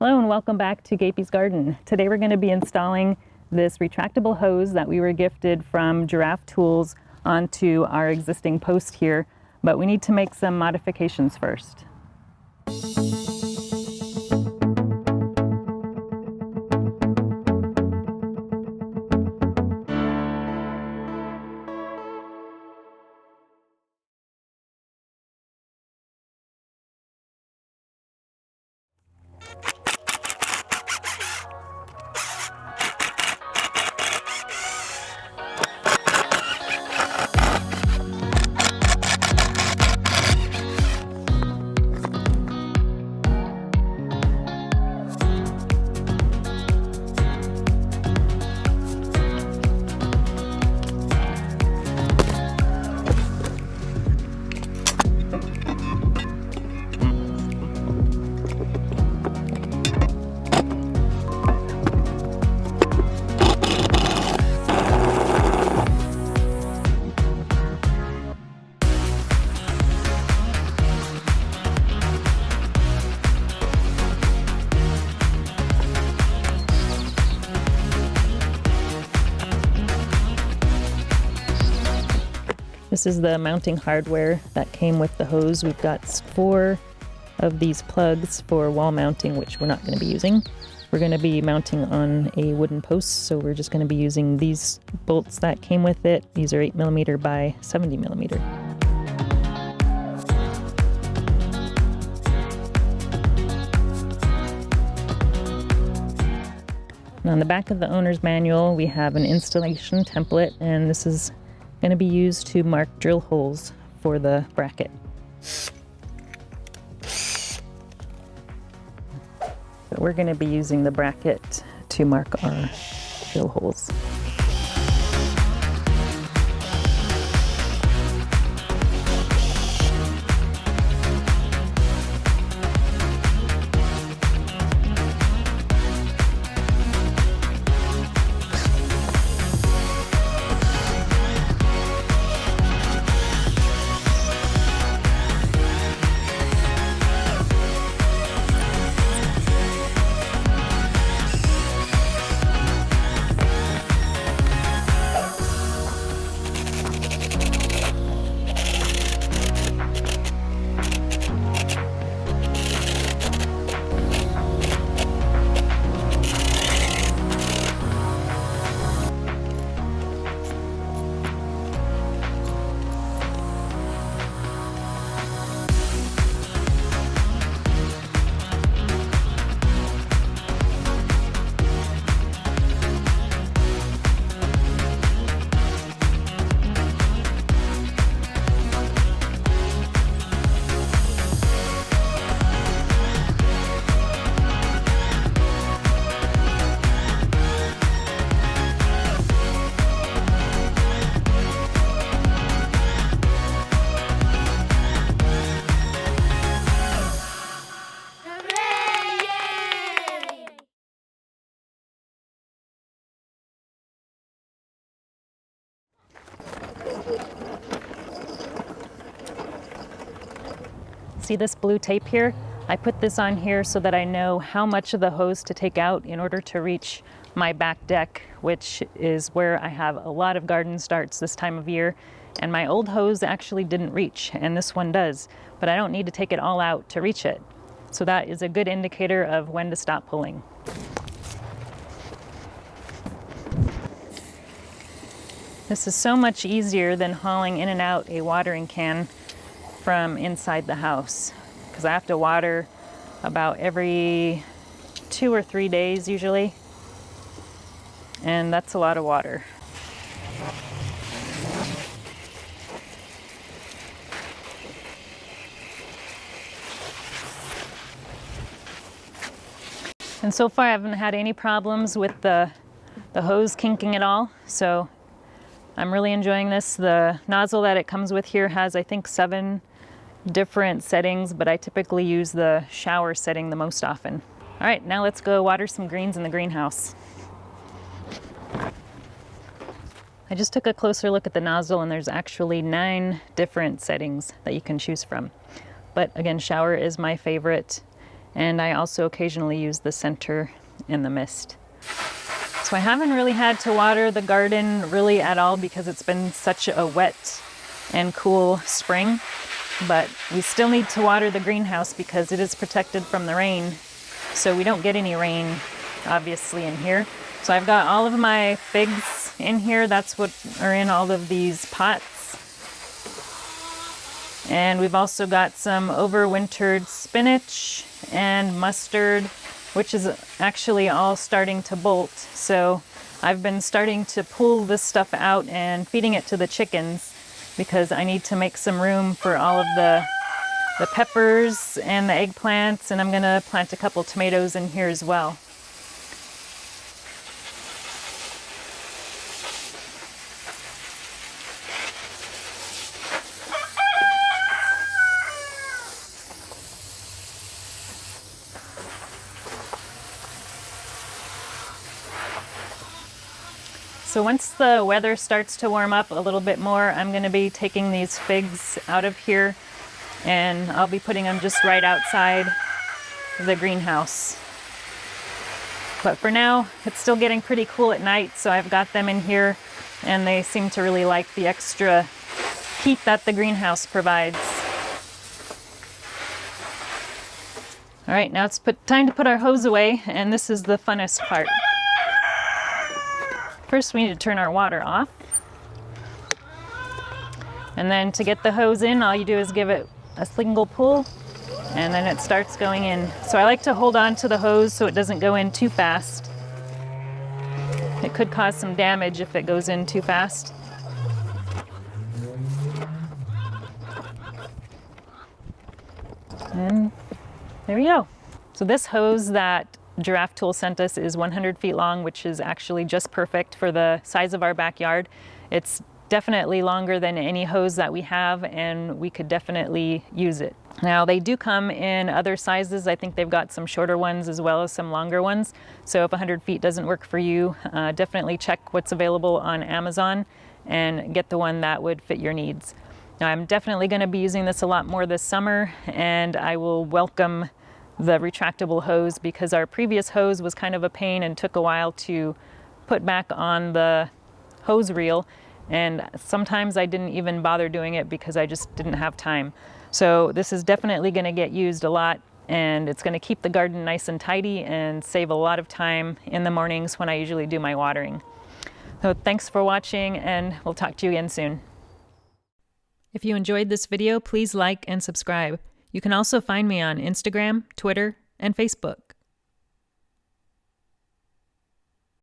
Hello and welcome back to Gapeys Garden. Today we're going to be installing this retractable hose that we were gifted from Giraffe Tools onto our existing post here, but we need to make some modifications first. This is the mounting hardware that came with the hose. We've got 4 of these plugs for wall mounting, which we're not going to be using. We're going to be mounting on a wooden post, so we're just going to be using these bolts that came with it. These are 8mm by 70mm. And on the back of the owner's manual, we have an installation template, and this is going to be used to mark drill holes for the bracket. So we're going to be using the bracket to mark our drill holes. See this blue tape here? I put this on here so that I know how much of the hose to take out in order to reach my back deck, which is where I have a lot of garden starts this time of year. And my old hose actually didn't reach, and this one does, but I don't need to take it all out to reach it. So that is a good indicator of when to stop pulling. This is so much easier than hauling in and out a watering can from inside the house, because I have to water about every 2 or 3 days usually, and that's a lot of water. And so far I haven't had any problems with the hose kinking at all, so I'm really enjoying this. The nozzle that it comes with here has, I think, 7 different settings, but I typically use the shower setting the most often. All right, now let's go water some greens in the greenhouse. I just took a closer look at the nozzle, and there's actually 9 different settings that you can choose from. But again, shower is my favorite, and I also occasionally use the center in the mist. So I haven't really had to water the garden really at all because it's been such a wet and cool spring, but we still need to water the greenhouse because it is protected from the rain, so we don't get any rain obviously in here. So I've got all of my figs in here. That's what are in all of these pots. And we've also got some overwintered spinach and mustard, which is actually all starting to bolt. So I've been starting to pull this stuff out and feeding it to the chickens because I need to make some room for all of the peppers and the eggplants, and I'm gonna plant a couple tomatoes in here as well. So once the weather starts to warm up a little bit more, I'm going to be taking these figs out of here and I'll be putting them just right outside the greenhouse. But for now, it's still getting pretty cool at night, so I've got them in here and they seem to really like the extra heat that the greenhouse provides. All right, now it's time to put our hose away, and this is the funnest part. First, we need to turn our water off. And then to get the hose in, all you do is give it a single pull, and then it starts going in. So I like to hold on to the hose so it doesn't go in too fast. It could cause some damage if it goes in too fast. And there we go. So this hose that Giraffe Tools sent us is 100 feet long, which is actually just perfect for the size of our backyard. It's definitely longer than any hose that we have, and we could definitely use it. Now, they do come in other sizes. I think they've got some shorter ones as well as some longer ones. So if 100 feet doesn't work for you, definitely check what's available on Amazon and get the one that would fit your needs. Now, I'm definitely going to be using this a lot more this summer, and I will welcome the retractable hose because our previous hose was kind of a pain and took a while to put back on the hose reel, and sometimes I didn't even bother doing it because I just didn't have time. So this is definitely going to get used a lot, and it's going to keep the garden nice and tidy and save a lot of time in the mornings when I usually do my watering. So thanks for watching, and we'll talk to you again soon. If you enjoyed this video, please like and subscribe. You can also find me on Instagram, Twitter, and Facebook.